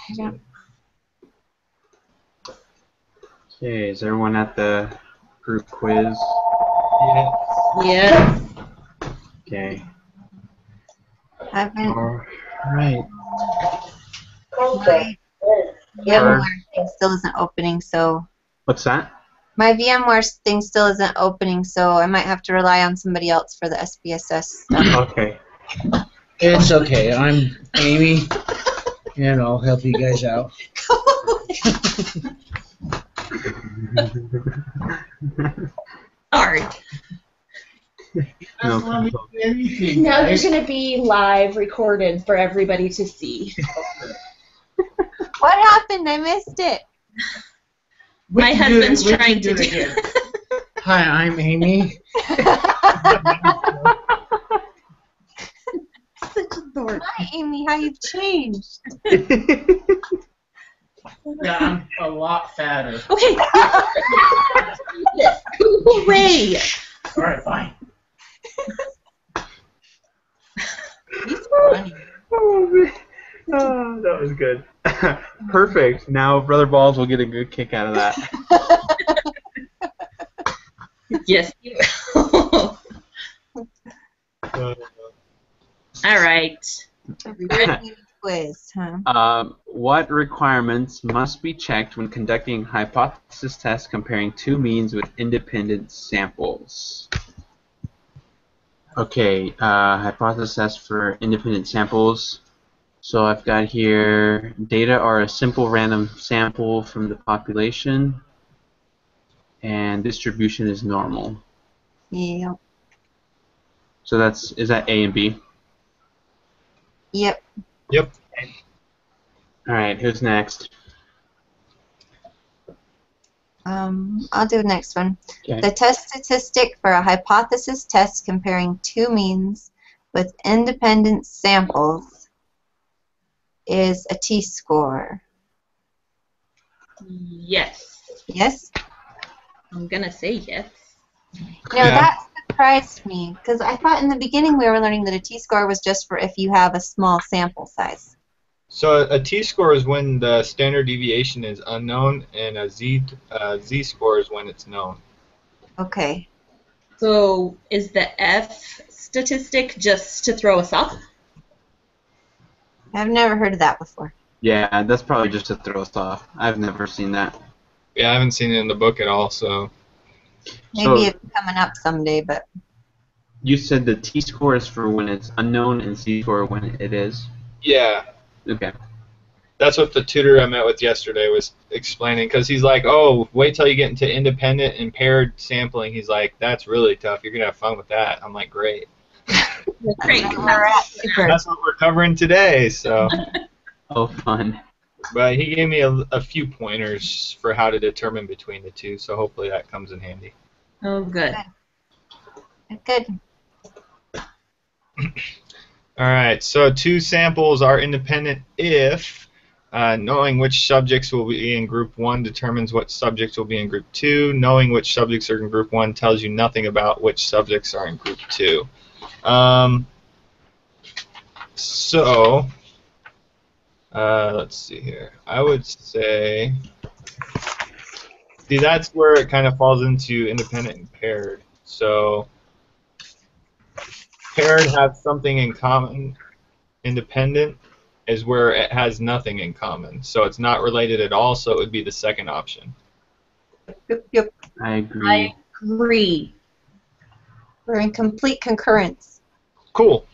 I don't. Okay, is everyone at the group quiz? Yeah. Okay. Haven't. All right. My VMware thing still isn't opening, so. What's that? My VMware thing still isn't opening, so I might have to rely on somebody else for the SPSS stuff. Okay. It's okay. I'm Amy, and I'll help you guys out. Sorry. No, Now Now you're going to be live recorded for everybody to see. What happened? I missed it. My husband's trying to do it. Hi, I'm Amy. Such a dork. Hi, Amy. How you've changed. Yeah, I'm a lot fatter. Okay. Go away. All right, fine. He's funny. Oh, that was good. Perfect. Now Brother Balls will get a good kick out of that. Yes, you will. All right. Everybody quiz, huh? What requirements must be checked when conducting hypothesis tests comparing two means with independent samples? Okay, hypothesis test for independent samples. So I've got here, data are a simple random sample from the population, and distribution is normal. Yeah. So is that A and B? Yep. Yep. Alright, who's next? I'll do the next one. Okay. The test statistic for a hypothesis test comparing two means with independent samples is a t-score. Yes. Yes? I'm going to say yes. No, that surprised me, because I thought in the beginning we were learning that a t-score was just for if you have a small sample size. So a t-score is when the standard deviation is unknown, and a z-score is when it's known. Okay. So is the F statistic just to throw us off? I've never heard of that before. Yeah, that's probably just to throw us off. I've never seen that. Yeah, I haven't seen it in the book at all, so. Maybe it's coming up someday, but... You said the t-score is for when it's unknown and c-score when it is? Yeah. Okay. That's what the tutor I met with yesterday was explaining, because he's like, oh, wait till you get into independent and paired sampling. He's like, that's really tough. You're going to have fun with that. I'm like, great. Great. That's what we're covering today, so. Oh, fun. But he gave me a few pointers for how to determine between the two, so hopefully that comes in handy. Oh, good. Good. All right, so two samples are independent if knowing which subjects will be in group 1 determines what subjects will be in group 2. Knowing which subjects are in group 1 tells you nothing about which subjects are in group 2. Let's see here. I would say, see, that's where it kind of falls into independent and paired. So paired has something in common. Independent is where it has nothing in common. So it's not related at all, so it would be the second option. Yep. I agree. I agree. We're in complete concurrence. Cool.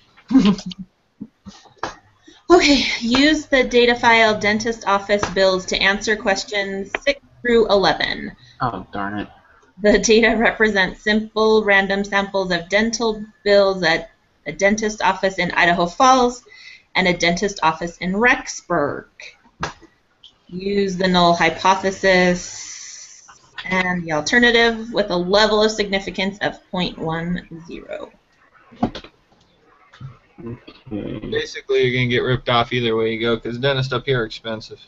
Okay, use the data file dentist office bills to answer questions 6 through 11. Oh, darn it. The data represents simple random samples of dental bills at a dentist office in Idaho Falls and a dentist office in Rexburg. Use the null hypothesis and the alternative with a level of significance of 0.10. Okay. Basically, you're going to get ripped off either way you go, because dentists up here are expensive.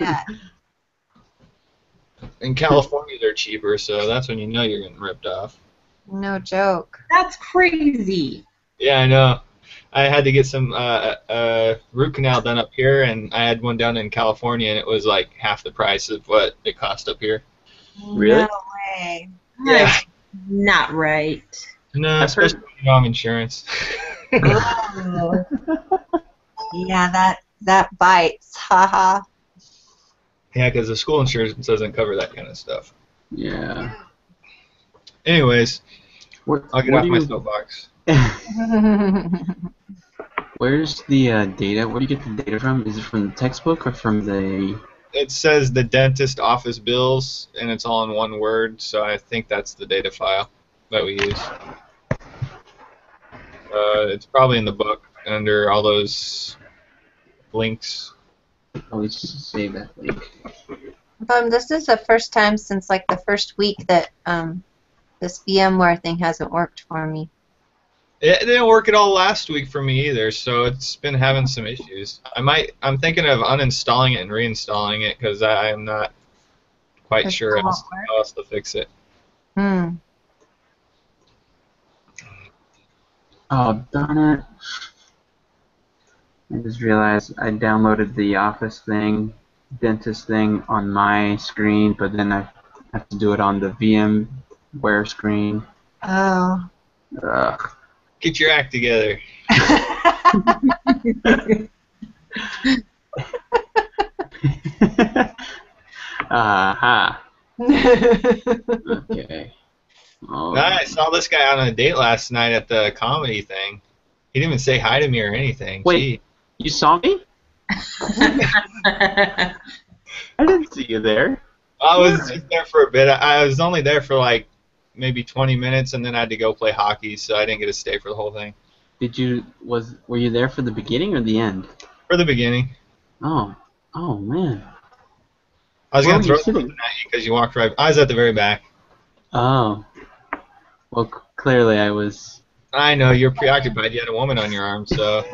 Yeah. In California, they're cheaper, so that's when you know you're getting ripped off. No joke. That's crazy. Yeah, I know. I had to get some root canal done up here, and I had one down in California, and it was like half the price of what it cost up here. Really? No way. Yeah. That's not right. No, I've heard- especially when you don't have insurance. Oh. Yeah, that bites. Haha. Yeah, because the school insurance doesn't cover that kind of stuff. Yeah. Anyways, Where, I'll get where off do my you- soapbox. Where's the data? Where do you get the data from? Is it from the textbook or from the? It says the dentist office bills, and it's all in one word, so I think that's the data file that we use. It's probably in the book under all those links. Always save that link. This is the first time since like the first week that this VMware thing hasn't worked for me. It didn't work at all last week for me either, so it's been having some issues. I'm thinking of uninstalling it and reinstalling it because I am not quite It sure won't how else to fix it. Hmm. Oh, darn it. I just realized I downloaded the Office thing, dentist thing on my screen, but then I have to do it on the VMware screen. Oh. Ugh. Get your act together. Aha. Okay. Oh, I saw this guy out on a date last night at the comedy thing. He didn't even say hi to me or anything. Wait. Gee. you saw me? I didn't see you there. I was just there for a bit. I was only there for like maybe 20 minutes, and then I had to go play hockey, so I didn't get to stay for the whole thing. Were you there for the beginning or the end? For the beginning. Oh man. I was Where going to were throw you sitting? something at you because you walked right. I was at the very back. Oh. Well, clearly I was. I know, you're preoccupied. You had a woman on your arm, so.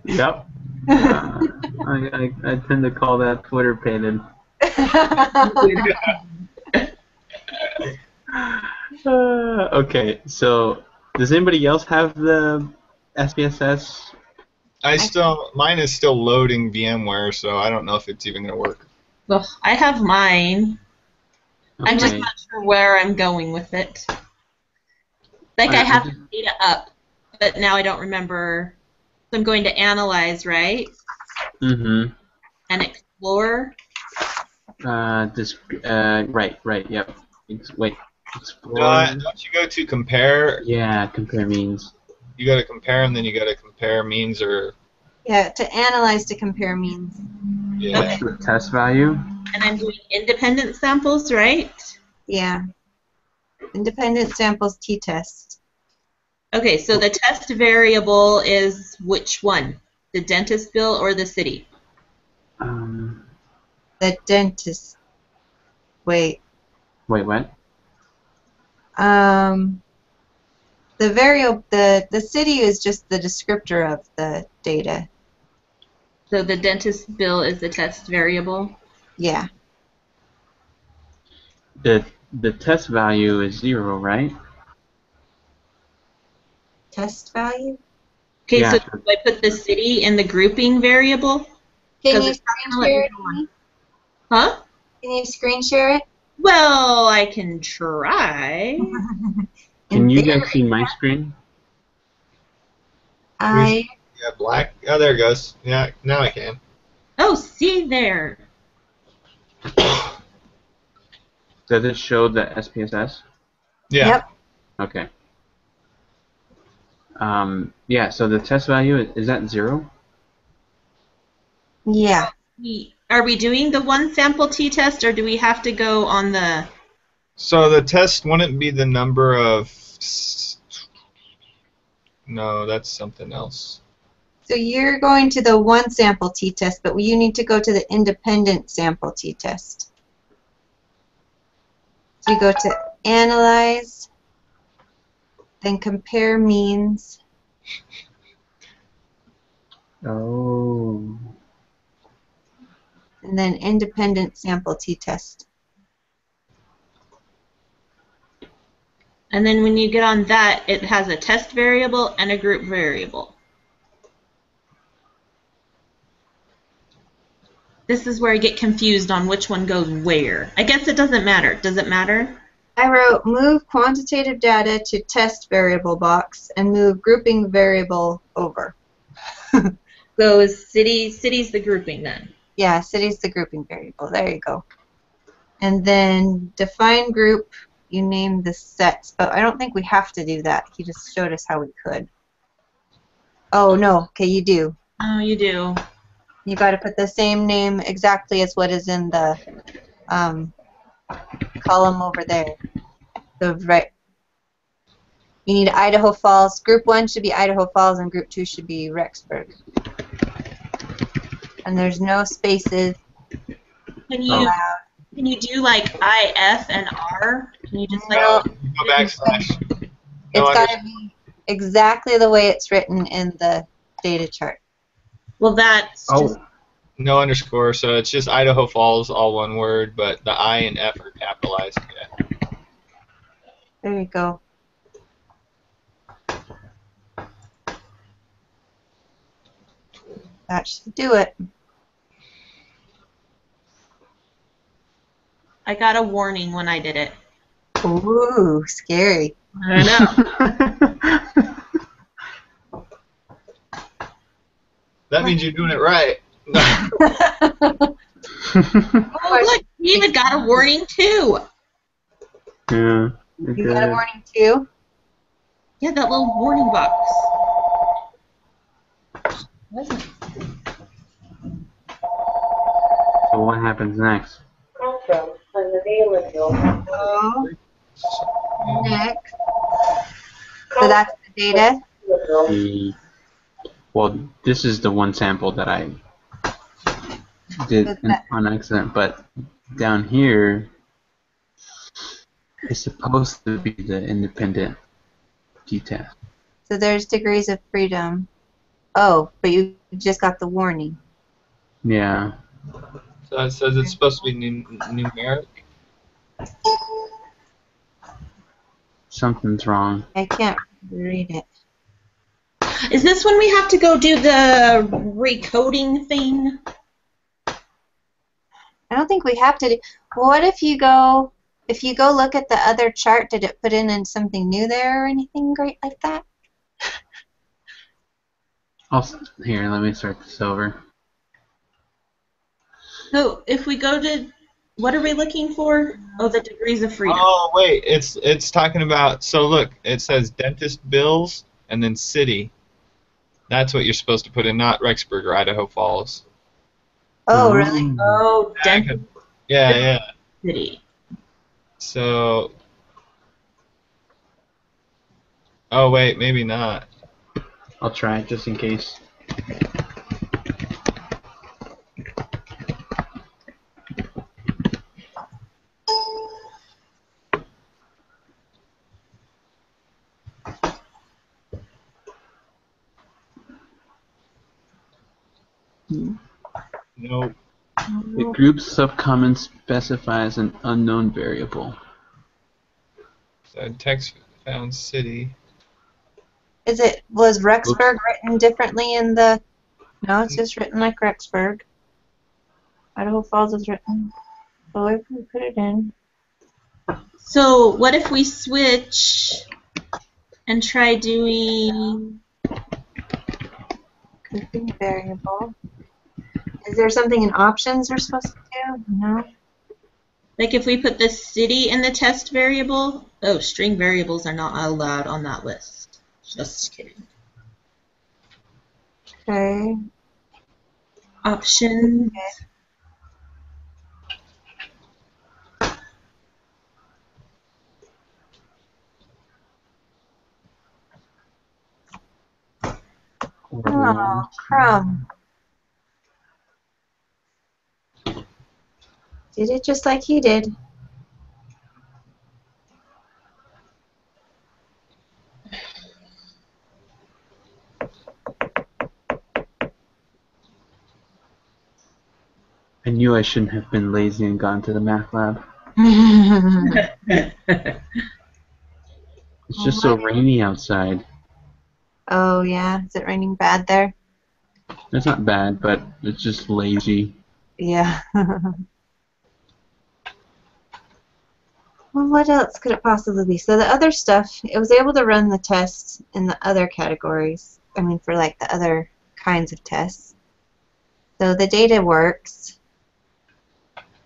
Yep. I tend to call that Twitter painted. Okay, so does anybody else have the SPSS? Mine is still loading VMware, so I don't know if it's even going to work. Well, I have mine. I'm just Okay. not sure where I'm going with it. Like I Alright, have the data up, but now I don't remember. So I'm going to analyze, right? Mm-hmm. And explore. Right, yep. Wait, explore. Don't you go to compare? Yeah, compare means. You go to compare, and then you go to compare means or. Yeah, to analyze to compare means. Yeah. What's the test value? And I'm doing independent samples, right? Yeah. Independent samples t-test. Okay, so the test variable is which one? The dentist bill or the city? The dentist. Wait. Wait, what? The variable, the city is just the descriptor of the data. So the dentist bill is the test variable? Yeah. The test value is 0, right? Test value? Okay, Yeah. so do I put the city in the grouping variable? Can 'Cause you it's screen not gonna let share me it? go on. Huh? Can you screen share it? Well, I can try. Can In you theory, guys see my screen? I Yeah, black. Oh, there it goes. Yeah, now I can. Oh, see there. Does it show the SPSS? Yeah. Yep. Okay. Yeah, so the test value, is that 0? yeah. Are we doing the one sample t-test, or do we have to go on the... So the test wouldn't be the number of. No, that's something else. So you're going to the one sample t-test, but you need to go to the independent sample t-test. So you go to analyze, then compare means. Oh. And then independent sample t-test. And then when you get on that, it has a test variable and a group variable. This is where I get confused on which one goes where. I guess it doesn't matter. Does it matter? I wrote move quantitative data to test variable box and move grouping variable over. Goes city's the grouping then. Yeah, city's the grouping variable. There you go. And then define group, you name the sets, but I don't think we have to do that. He just showed us how we could. Oh, no. Okay, you do. Oh, you do. You got to put the same name exactly as what is in the column over there. The right. You need Idaho Falls. Group 1 should be Idaho Falls, and Group 2 should be Rexburg. And there's no spaces Can you allowed. can you do like I, F, and R? Can you just like No, No backslash. No it's got to be exactly the way it's written in the data chart. well that's just No underscore, so it's just Idaho Falls, all one word, but the I and F are capitalized. Yeah. There you go. That should do it. I got a warning when I did it. Ooh, scary. I know. That means you're doing it right. Oh look, you even got a warning too. Yeah. You got a warning too? Yeah, that little warning box. Wasn't. So what happens next? Oh, next. So that's the data? Well, this is the one sample that I did on accident, but down here is supposed to be the independent t-test. So there's degrees of freedom. Oh, but you just got the warning. Yeah. So it says it's supposed to be numeric. Something's wrong. I can't read it. Is this when we have to go do the recoding thing? I don't think we have to do. What if you go look at the other chart, did it put in something new there or anything great like that? Here, let me start this over. So if we go to, what are we looking for? Oh, the degrees of freedom. Oh wait, it's talking about. So look, it says dentist bills and then city. That's what you're supposed to put in, not Rexburg or Idaho Falls. Oh, really? Oh, density. Yeah. So. Oh wait, maybe not. I'll try it just in case. Nope. The group subcommon specifies an unknown variable. So text found city. Was Rexburg written differently in the? No, it's just written like Rexburg. Idaho Falls is written. So if we put it in. So what if we switch and try doing Grouping variable. Is there something in options we're supposed to do? No. like if we put the city in the test variable? Oh, string variables are not allowed on that list. Just kidding. Okay. Options. Oh, crumb. Did it just like he did. I knew I shouldn't have been lazy and gone to the math lab. It's just so rainy outside. Oh, yeah. Is it raining bad there? It's not bad, but it's just lazy. Yeah. Well, what else could it possibly be? So the other stuff, it was able to run the tests in the other categories. I mean, for like the other kinds of tests. So the data works.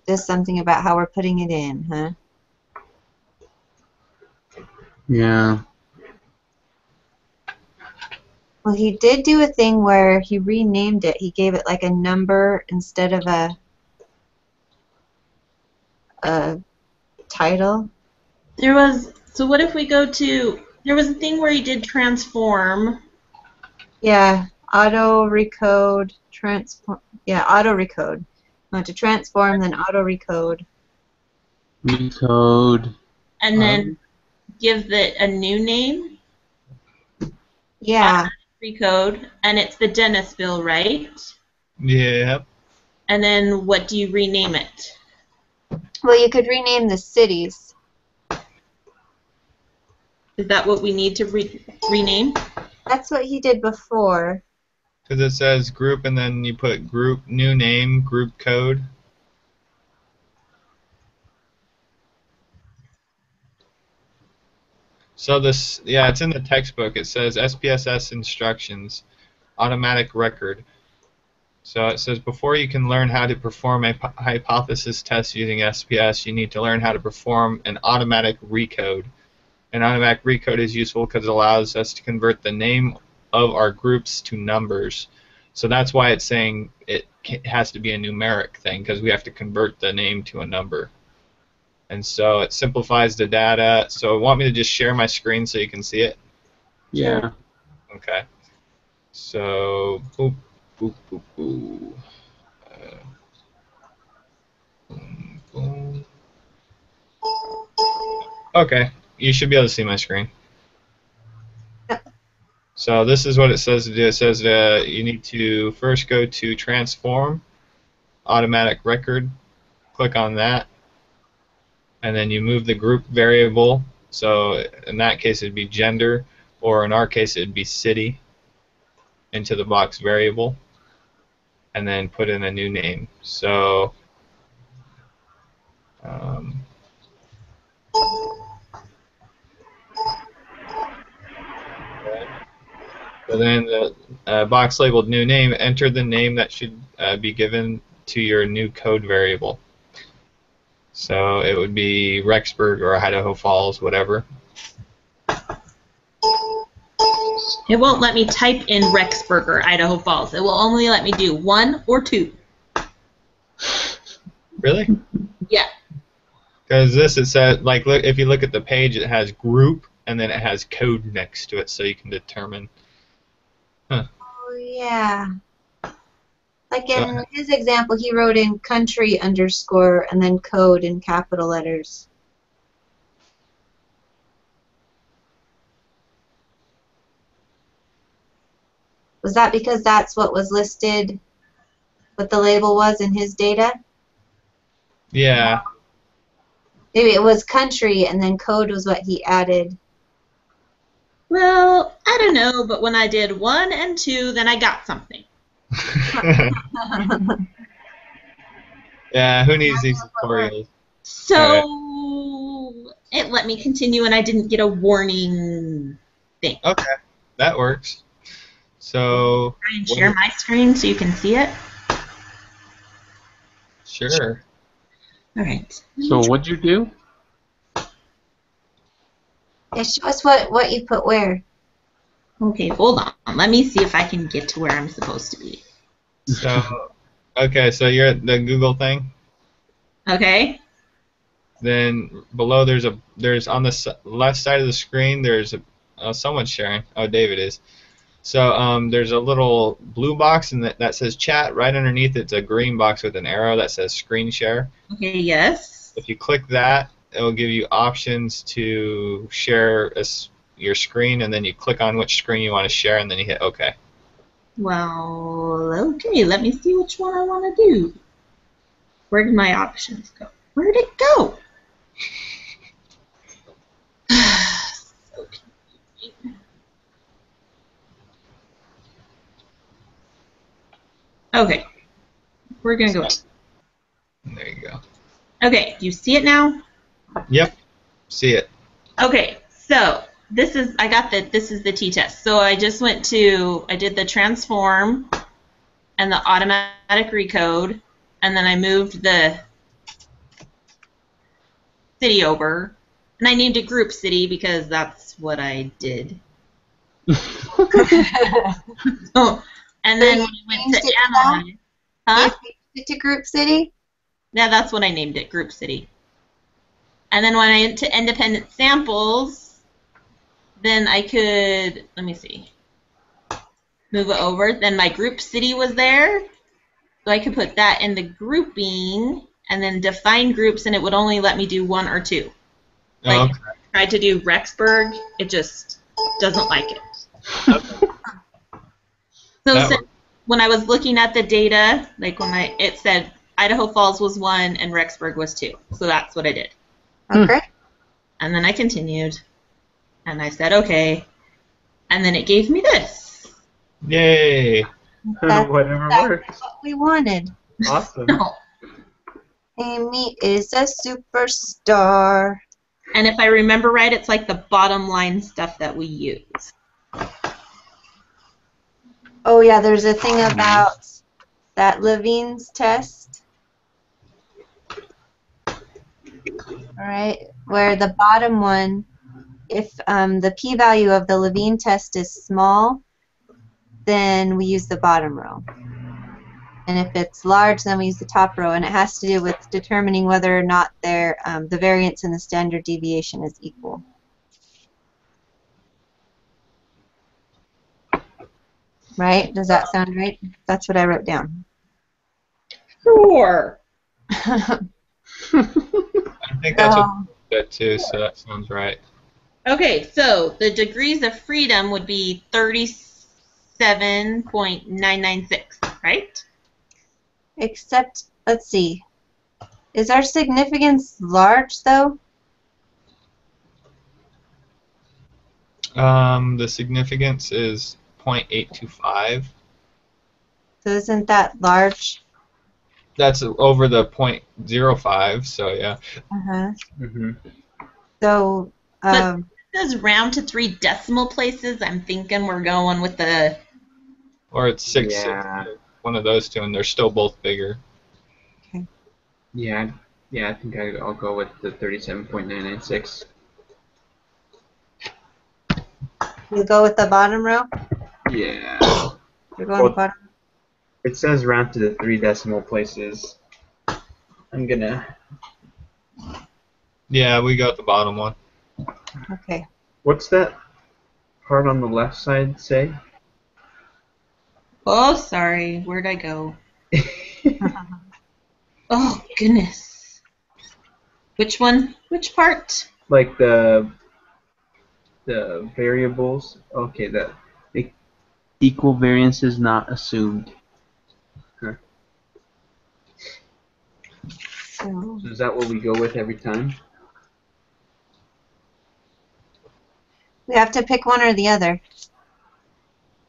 Just something about how we're putting it in, huh? Yeah. Well, he did do a thing where he renamed it. He gave it like a number instead of a title. So what if we go to, there was a thing where he did transform. Yeah, auto recode, transform. Yeah, auto recode. Want to transform, then auto recode. Recode. And then give it a new name. Yeah. Recode, and it's the Dennisville, right? Yep. And then what do you rename it? Well, you could rename the cities. Is that what we need to rename? That's what he did before. Because it says group, and then you put group, new name, group code. So this, yeah, it's in the textbook. It says SPSS instructions, automatic record. So it says before you can learn how to perform a hypothesis test using SPS, you need to learn how to perform an automatic recode. An automatic recode is useful because it allows us to convert the name of our groups to numbers. So that's why it's saying it has to be a numeric thing, because we have to convert the name to a number. And so it simplifies the data. So want me to just share my screen so you can see it? Yeah. Okay. So, boop, boop, boop, boop. Boom, boom. Okay, you should be able to see my screen. So this is what it says to do. It says you need to first go to transform, automatic record, click on that, and then you move the group variable. So in that case it'd be gender, or in our case it'd be city, into the box variable, and then put in a new name. So so then the box labeled new name, enter the name that should be given to your new code variable. So it would be Rexburg or Idaho Falls, whatever. It won't let me type in Rexburg or Idaho Falls. It will only let me do 1 or 2. Really? Yeah. Because this, it said, like, look, if you look at the page, it has group and then it has code next to it, so you can determine. Huh. Oh, yeah. Like in his example, he wrote in country underscore and then code in capital letters. Was that because that's what was listed, what the label was in his data? Yeah. Maybe it was country and then code was what he added. Well, I don't know, but when I did 1 and 2, then I got something. Yeah, who needs these tutorials? So it let me continue, and I didn't get a warning thing. Okay, that works. So Try and share my screen so you can see it. Sure. All right. So what'd you do? Yeah, show us what you put where. Okay, hold on. Let me see if I can get to where I'm supposed to be. So, okay, so you're at the Google thing. Okay. Then below there's on the left side of the screen there's someone's sharing. Oh, David is. So there's a little blue box and that says chat. Right underneath it's a green box with an arrow that says screen share. Okay. Yes. If you click that, it will give you options to share your screen, and then you click on which screen you want to share, and then you hit OK. Well, okay. Let me see which one I want to do. Where did my options go? Where did it go? So Okay. We're going to go. There you go. Okay, you see it now? Yep. See it. Okay, so this is the t-test. So I just I did the transform and the automatic recode, and then I moved the city over, and I named it group city because that's what I did. Oh, and then when I went to analyze, huh? You changed it to Group City? Yeah, that's what I named it, group city. And then when I went to independent samples, then I could, let me see, move it over. Then my group city was there, so I could put that in the grouping and then define groups, and it would only let me do 1 or 2. Like, Okay. if I tried to do Rexburg, it just doesn't like it. So That since when I was looking at the data, like it said Idaho Falls was 1 and Rexburg was 2. So that's what I did. Okay. And then I continued, and I said, okay. And then it gave me this. Yay. That's Whatever exactly works. what we wanted. Awesome. No. Amy is a superstar. And if I remember right, it's like the bottom line stuff that we use. Oh yeah, there's a thing about that Levine's test. All right, where the bottom one, if the p-value of the Levine test is small, then we use the bottom row. And if it's large, then we use the top row. And it has to do with determining whether or not the variance in the standard deviation is equal. Right? Does that sound right? That's what I wrote down. Sure. I think that's what I said too, so that sounds right. Okay, so the degrees of freedom would be 37.996, right? Except, let's see. Is our significance large, though? The significance is 0.825. So isn't that large? That's over the 0.05, so yeah. Uh-huh. Mm-hmm. So, But it says round to 3 decimal places. I'm thinking we're going with the... Or it's 6, Yeah. one of those two, and they're still both bigger. Yeah, I think I'll go with the 37.996. you go with the bottom row? Yeah. You're going with bottom. It says round to the 3 decimal places. I'm gonna. Yeah, we got the bottom one. Okay. What's that part on the left side say? Oh, sorry. Where'd I go? Oh, goodness. Which one? Which part? Like the variables. Okay, the equal variance is not assumed. Huh. So, So is that what we go with every time? we have to pick one or the other.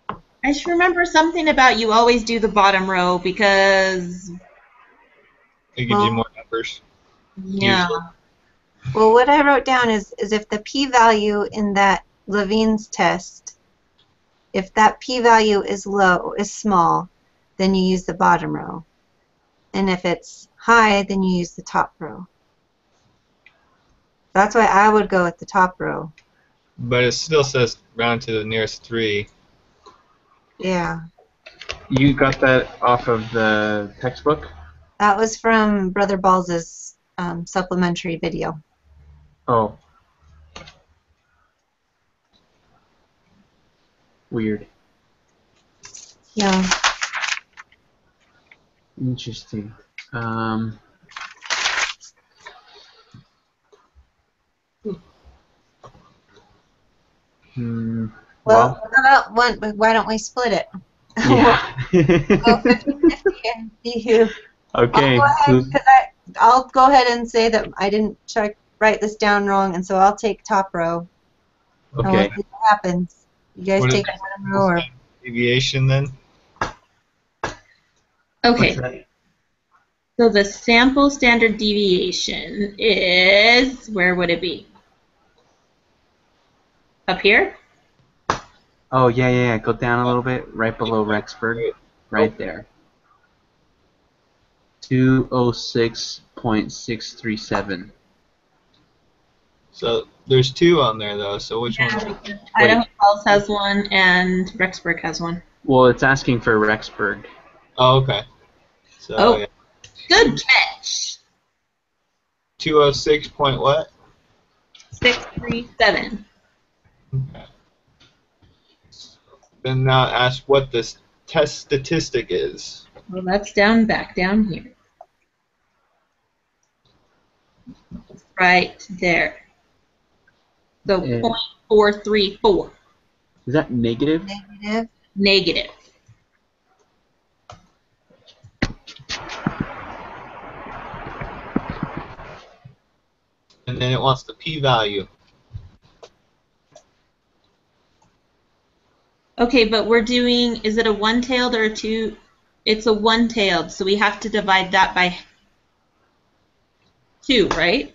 I just remember something about you always do the bottom row because... It gives you more numbers. Yeah. Well, what I wrote down is if the p-value in that Levine's test, if that p-value is small, then you use the bottom row. And if it's high, then you use the top row. That's why I would go with the top row. But it still says round to the nearest 3. Yeah. You got that off of the textbook? That was from Brother Balls' supplementary video. Oh. Weird. Yeah. Interesting. Well, how about why don't we split it? Yeah. Go 50-50 and see who. Okay. I'll go ahead and say that I didn't write this down wrong, and so I'll take top row. And Okay. we'll see what happens. You guys What is take that? bottom row or Deviation then? Okay, What's that? so the sample standard deviation is, where would it be? Up here? Oh, yeah. Go down a little bit, right below Rexburg. Right there. 206.637. So there's 2 on there though. So which one? Idaho Falls has one and Rexburg has one. Well, it's asking for Rexburg. Oh, okay. So Oh. yeah. Good catch. 206 point what? 637. Okay. Then now ask what this test statistic is. Well, that's back down here. Right there. So Yeah. 0.434. Is that negative? Negative. Negative. And then it wants the p-value. Okay, but we're doing, is it a one-tailed or a two? It's a one-tailed, so we have to divide that by 2, right?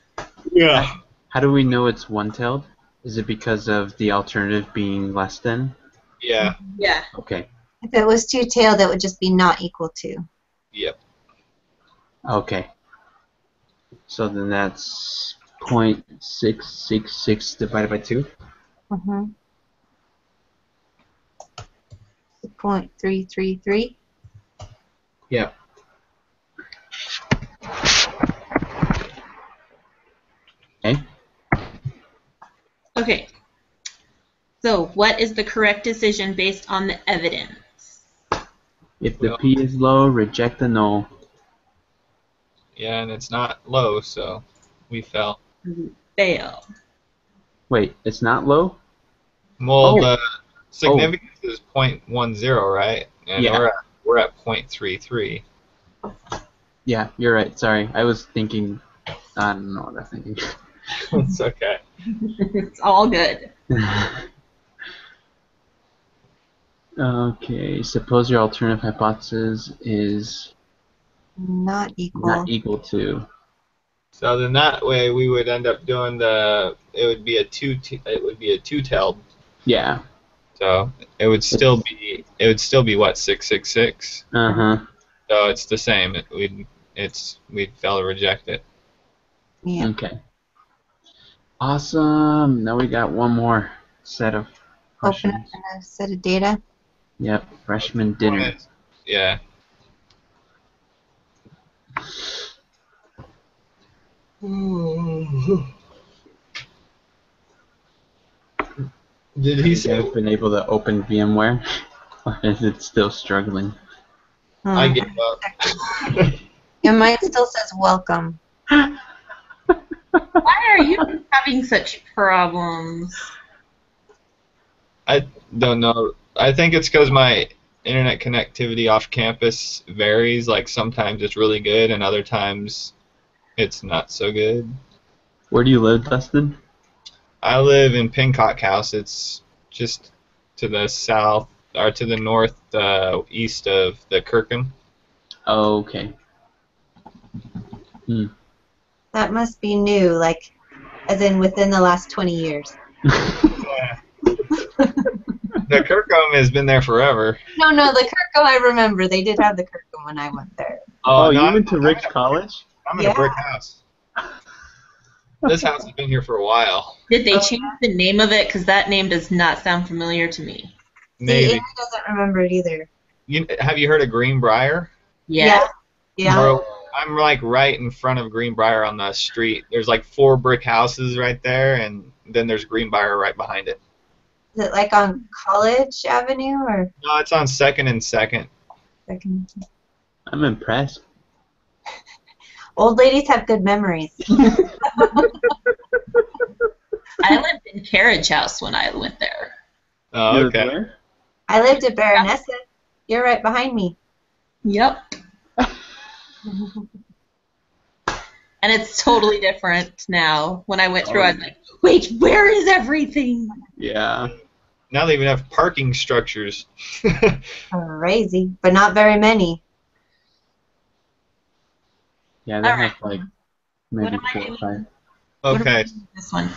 Yeah. How do we know it's one-tailed? Is it because of the alternative being less than? Yeah. Yeah. Okay. If it was two-tailed, it would just be not equal to. Yep. Okay. So then that's 0.666 divided by 2? Mm-hmm. 0.333. Yeah. Okay. Okay. So what is the correct decision based on the evidence? If the P is low, reject the null. Yeah, and it's not low, so we fell. Fail. Wait, it's not low? Well, Oh. the significance is 0.10, right? And Yeah. we're at 0.33. Yeah, you're right. Sorry. I was thinking... I don't know what I'm thinking. It's okay. It's all good. Okay, suppose your alternative hypothesis is Not equal. not equal to... So then that way we would end up doing it would be a two-tailed. Yeah. So it would still be what, 666? Uh-huh. So it's the same. We'd fail to reject it. Yeah. Okay. Awesome. Now we got one more set of Open questions. up a set of data. Yep, freshman dinner. Yeah. Did he You say? guys been able to open VMware? Or is it still struggling? I Hmm. gave up. Yeah, mine still says welcome. Why are you having such problems? I don't know. I think it's because my internet connectivity off campus varies. Like sometimes it's really good, and other times it's not so good. Where do you live, Dustin? I live in Pincock House. It's just to the south or to the north east of the Kirkham. Oh, okay. That must be new, like, as in within the last 20 years. The Kirkham has been there forever. No, the Kirkham I remember. They did have the Kirkham when I went there. Oh, no, you went to Ricks College? I'm in a brick house. This house has been here for a while. Did they change the name of it? Because that name does not sound familiar to me. See, Maybe. Amy doesn't remember it either. Have you heard of Greenbrier? Yeah. Yeah. Bro, I'm like right in front of Greenbrier on the street. There's like 4 brick houses right there, and then there's Greenbrier right behind it. Is it like on College Avenue or No, it's on 2nd and 2nd. second? I'm impressed. Old ladies have good memories. I lived in Carriage House when I went there. Oh, You lived okay. where? I lived at Baronessa. You're right behind me. Yep. And it's totally different now. When I went through, I was like, wait, where is everything? Yeah. Now they even have parking structures. Crazy, but not very many. Yeah, they All have like maybe What am I 4 or doing? 5. What am I Okay. doing with this one?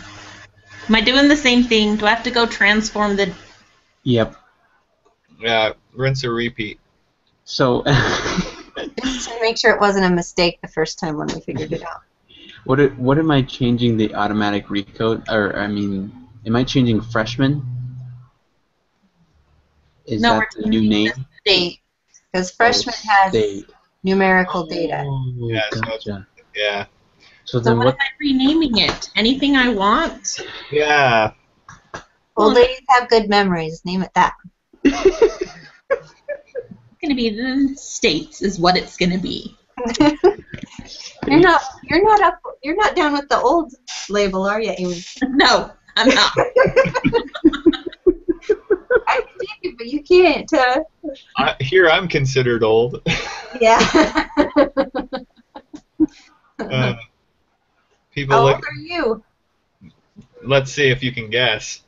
Am I doing the same thing? Do I have to go transform the? Yep. Yeah. Rinse or repeat. So, Just to make sure it wasn't a mistake the first time when we figured it out. what am I changing the automatic recode? Or I mean, am I changing freshman? Is No, that we're the new changing name? the State, because freshman has State. numerical data. Oh, Yeah, so it's- gotcha. Yeah. So So then what what? am I renaming it? Anything I want? Yeah. Old ladies have good memories. Name it that. It's gonna be the states is what it's gonna be. You're not down with the old label, are you, Amy? No, I'm not. I can take it, but you can't. Here I'm considered old. Yeah. People How look. old are you? Let's see if you can guess.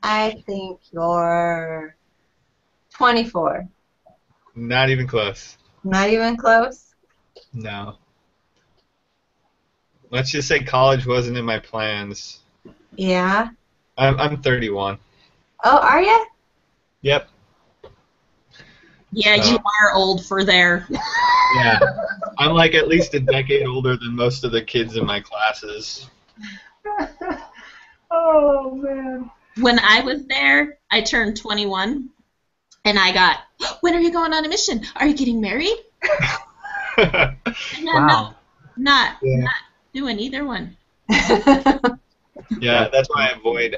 I think you're 24. Not even close. Not even close. No. Let's just say college wasn't in my plans. Yeah. I'm 31. Oh, are you? Yep. Yeah, you are old for there. Yeah. I'm like at least a decade older than most of the kids in my classes. Oh man. When I was there, I turned 21, and I got, when are you going on a mission? Are you getting married? And Wow. Not Yeah. doing either one. Yeah, that's why I avoid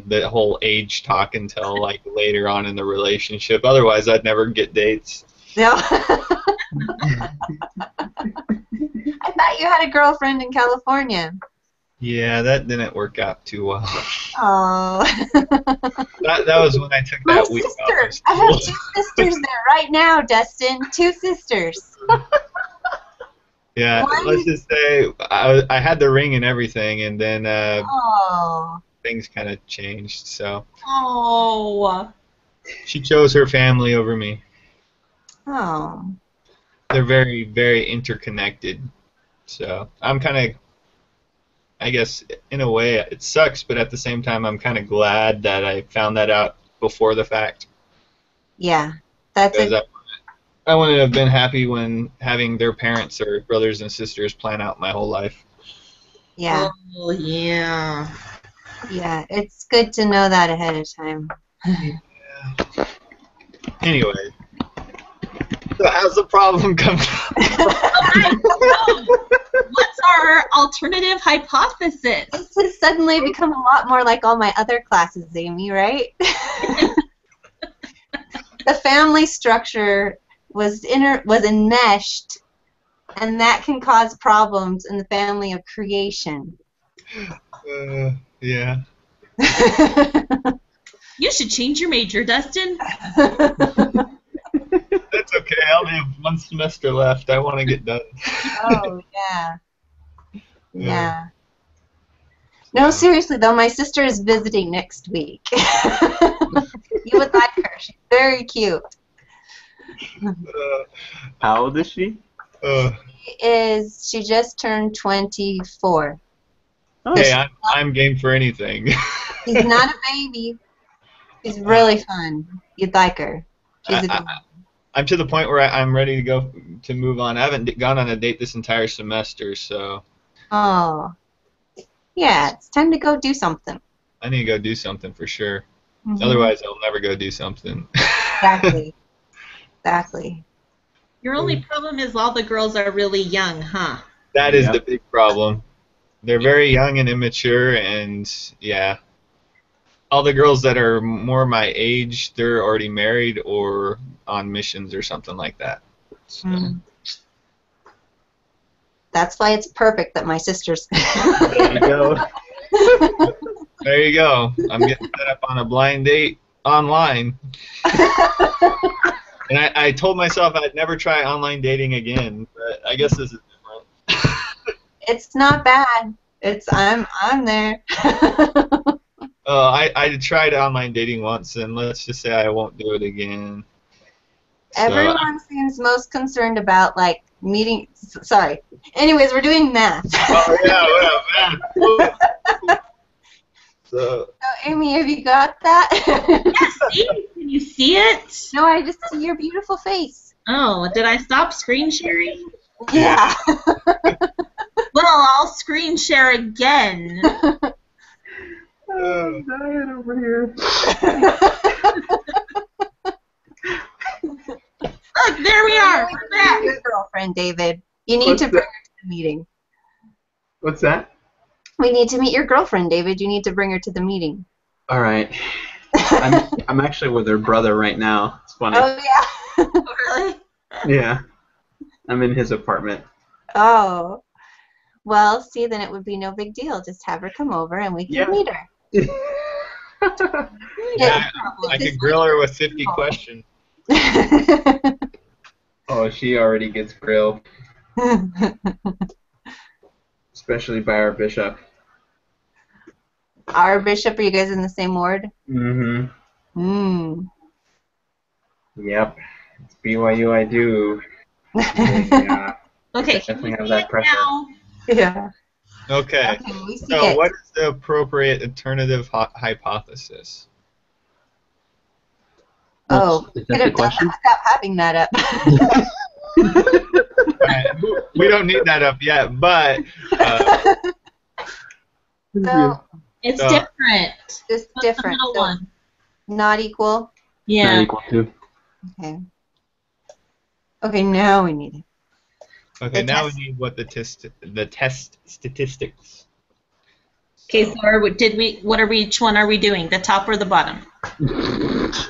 the whole age talk until like later on in the relationship. Otherwise, I'd never get dates. No. I thought you had a girlfriend in California. Yeah, that didn't work out too well. Oh. That was when I took My that week off sister. of I have school. 2 sisters there right now, Dustin. 2 sisters. Yeah, Why let's you- just say I had the ring and everything, and then Oh. things kind of changed. So Oh. she chose her family over me. Oh. They're very, very interconnected. So I'm kind of, I guess, in a way, it sucks, but at the same time, I'm kind of glad that I found that out before the fact. Yeah. That's Because it. I wouldn't have been happy when having their parents or brothers and sisters plan out my whole life. Yeah. Oh, yeah. Yeah. It's good to know that ahead of time. Anyway, so how's the problem come from? What's our alternative hypothesis? This has suddenly become a lot more like all my other classes, Amy, right? The family structure was enmeshed, and that can cause problems in the family of creation. Yeah. You should change your major, Dustin. That's okay. I only have 1 semester left. I want to get done. Oh, yeah. Yeah. No, seriously, though, my sister is visiting next week. You would like her. She's very cute. How old is she? She just turned 24. Hey, I'm game for anything. She's not a baby. She's really fun. You'd like her. She's a good I'm to the point where I'm ready to go to move on. I haven't gone on a date this entire semester, so Oh. Yeah, it's time to go do something. I need to go do something for sure. Mhm. Otherwise, I'll never go do something. Exactly. Exactly. Your only problem is all the girls are really young, huh? That is Yep. the big problem. They're very young and immature, and yeah. All the girls that are more my age, they're already married or on missions or something like that. So, Mm. That's why it's perfect that my sister's. there you go. There you go. I'm getting set up on a blind date online. And I told myself I'd never try online dating again, but I guess this is different. It's not bad. I'm there. I tried online dating once, and let's just say I won't do it again. So, Everyone seems most concerned about like Meeting. Sorry. Anyways, we're doing math. Oh yeah, whatever. So So, Amy, have you got that? See? Can you see it? No, I just see your beautiful face. Oh, did I stop screen sharing? Yeah. Well, I'll screen share again. I'm dying over here. Look, there we are. We're back. Your girlfriend, David. You need to bring her to the meeting. What's that? We need to meet your girlfriend, David. You need to bring her to the meeting. All right. I'm actually with her brother right now. It's funny. Oh, yeah. Really? Yeah. I'm in his apartment. Oh. Well, see, then it would be no big deal. Just have her come over and we can Yeah. meet her. yeah, I could grill her with 50 questions. Oh, she already gets grilled, especially by our bishop. Our bishop, are you guys in the same ward? Mm-hmm. Hmm. Yep. It's BYU I do. Yeah. Okay. Definitely can have you that see it pressure. now? Yeah. Okay. Okay, we see So it. what is the appropriate alternative hypothesis? Oh, Is that the question? stop having that up. We don't need that up yet, but So, It's So- different. just What's the different. middle So, one? not equal. Yeah. Not equal to. Okay. Okay, now we need it. okay, The now test. we need what the test statistics. Okay, so which one are we doing? The top or the bottom? 'Cause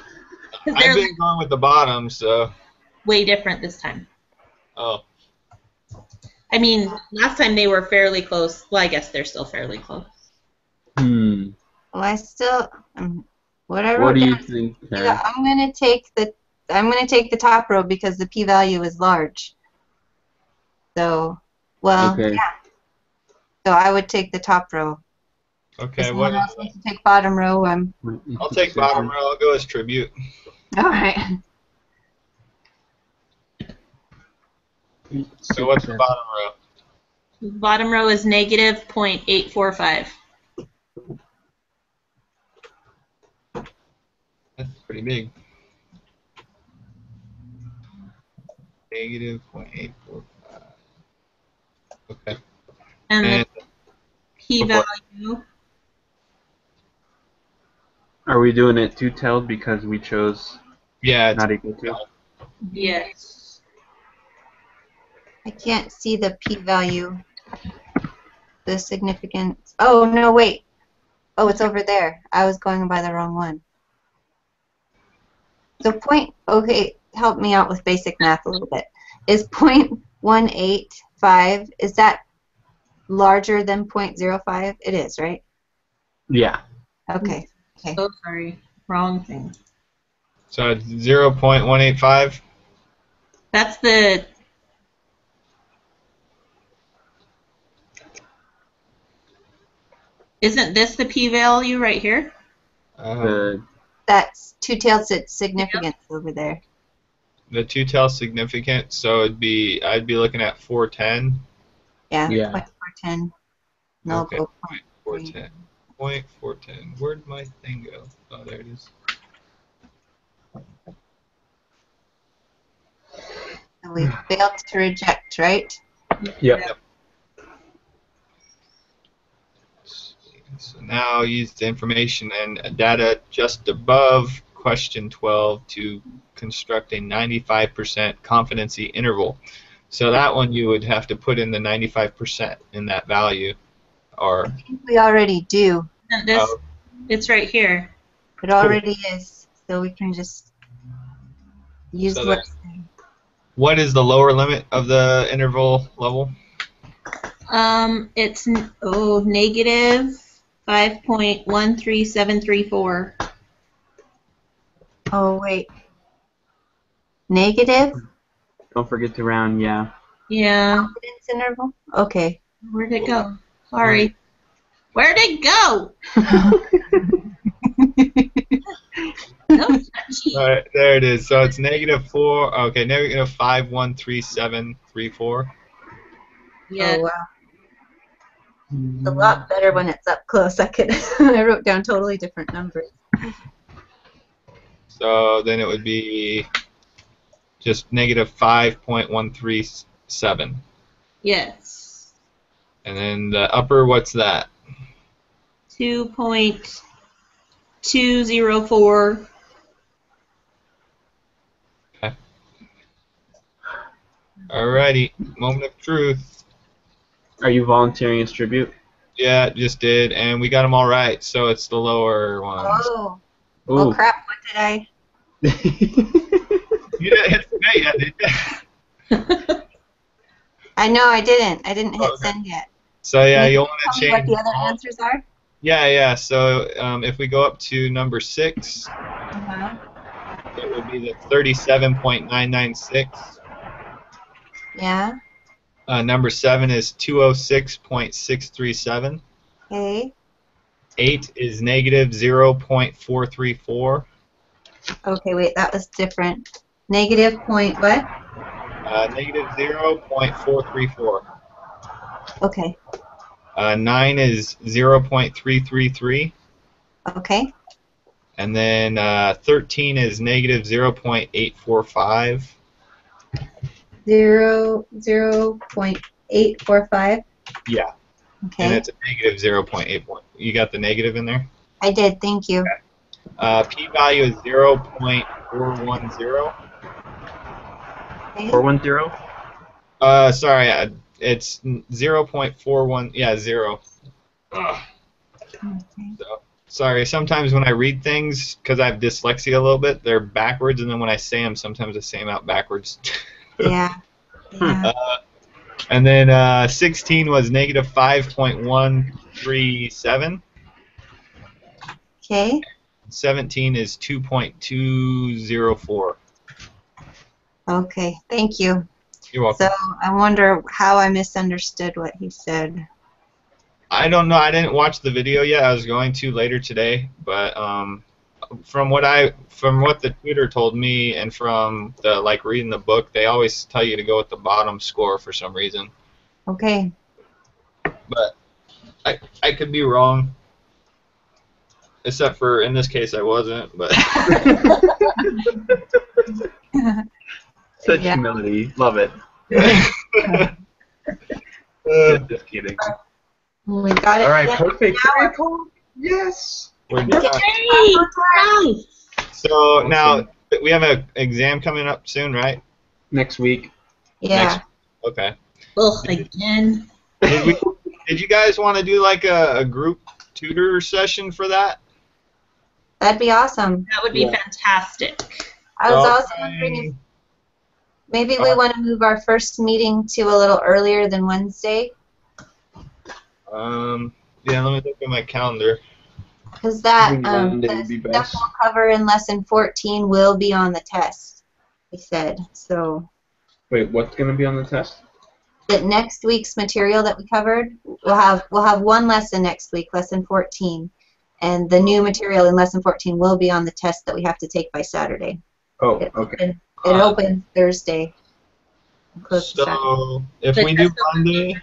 I've they're been going with the bottom, so way different this time. oh. I mean, last time they were fairly close. Well, I guess they're still fairly close. Hmm. Well, I still, what I wrote What do you down, think, yeah, Karen? I'm gonna take the top row because the p-value is large. So, well, Okay. yeah. So I would take the top row. Okay, If what someone is else wants to take bottom row, I'll take bottom row. I'll go as tribute. all right. So what's the bottom row? Bottom row is negative 0.845. That's pretty big. Negative 0.845. Okay. And the And p-value, Are we doing it two-tailed because we chose yeah, it's not equal to? yes. I can't see the p-value. The significance. Oh, no, wait. Oh, it's over there. I was going by the wrong one. So okay, help me out with basic math a little bit. Is 0.185, is that larger than 0.05? It is, right? Yeah. Okay. Oh, sorry. Wrong thing. so it's 0.185. That's the... Isn't this the p-value right here? That's two-tailed significance over there. The two-tail significant, so I'd be looking at 410. Yeah, Yeah. 0.410. No, Okay. go 410. 0.410. Where'd my thing go? Oh, there it is. So we failed to reject, right? Yep. So now use the information and data just above question 12 to construct a 95% confidence interval. So that one you would have to put in the 95% in that value, or I think we already do. Isn't this? Oh. It's right here. It already is. So we can just use So what's what is the lower limit of the interval level? It's negative 5.13734. Oh, wait. Negative Don't forget to round, yeah. Yeah. confidence interval? Okay. Where'd it go? Sorry. Where'd it go? No touchy. All right, there it is. So it's -4. Okay, -513734. Yeah. Oh wow. It's a lot better when it's up close. I wrote down totally different numbers. So then it would be just -5.137. Yes. And then the upper, what's that? 2.204. Alrighty, moment of truth. Are you volunteering as tribute? Yeah, just did, and we got them all right. So it's the lower ones. Oh. Ooh. Oh crap! What did I? You didn't hit submit yet, did you? I know I didn't. I didn't hit Okay. send yet. So yeah, Can you you'll want tell to me change. what the other answers are? Yeah. So if we go up to number 6, Uh-huh. it would be the 37.996. Yeah. Number 7 is 206.637. Okay. 8 is -0.434. Okay. Wait, that was different. Negative point what? -0.434. Okay. 9 is 0.333. Okay. And then 13 is -0.845. 0.845. Yeah. And Okay. it's a -0.81. You got the negative in there? I did. Thank you. P-value is 0.410. Okay. 410? Sorry, it's 0.41. Yeah, 0. Ugh. Okay. Sorry, sometimes when I read things, because I have dyslexia a little bit, they're backwards, and then when I say them, sometimes I say them out backwards. Yeah. Yeah. And then 16 was -5.137. Okay. 17 is 2.204. Okay. Thank you. You're welcome. So I wonder how I misunderstood what he said. I don't know. I didn't watch the video yet. I was going to later today, but from what the tutor told me, and from the reading the book, they always tell you to go with the bottom score for some reason. Okay. But I could be wrong. Except for in this case, I wasn't. But Such Yeah. humility. Love it. Just kidding. We got it. All right, Yeah. perfect. Now Yes. we're done. Yay! Nice. So now we have an exam coming up soon, right? Next week. Yeah. Okay. Ugh, again. Did you guys want to do a group tutor session for that? That'd be awesome. That would be fantastic. I was also wondering if maybe we want to move our first meeting to a little earlier than Wednesday, Yeah, let me look at my calendar. because that think Monday would the be stuff best. we'll cover in lesson 14 will be on the test. He said so. Wait, what's going to be on the test? That next week's material that we covered, we'll have one lesson next week, lesson 14, and the new material in lesson 14 will be on the test that we have to take by Saturday. Oh, It okay. opens Thursday. and closes Saturday. So if The we do test opens Monday,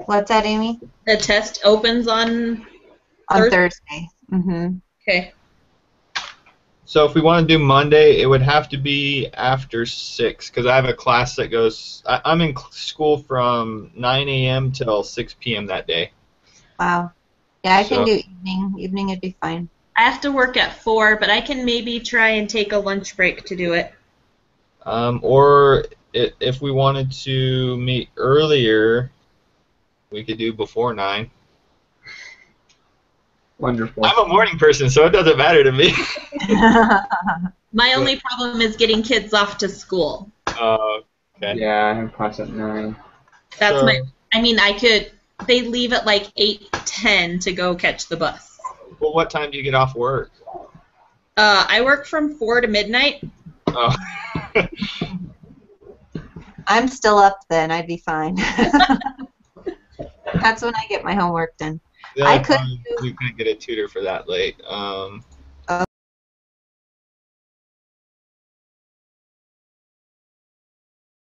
What's that, Amy? The test opens on. On Thursday? Thursday. Mm-hmm. Okay. so if we want to do Monday, it would have to be after 6, because I have a class that goes. I'm in school from 9 a.m. till 6 p.m. that day. Wow. Yeah, I can So- do evening. Evening would be fine. I have to work at 4, but I can maybe try and take a lunch break to do it. Or if we wanted to meet earlier, we could do before 9. Wonderful. I'm a morning person, so it doesn't matter to me. My only problem is getting kids off to school. Okay. Yeah, I have class at 9. That's So- I mean, they leave at like 8:10 to go catch the bus. Well, what time do you get off work? I work from 4 to midnight. Oh. I'm still up then. I'd be fine. That's when I get my homework done. The I other could problem is we couldn't get a tutor for that late.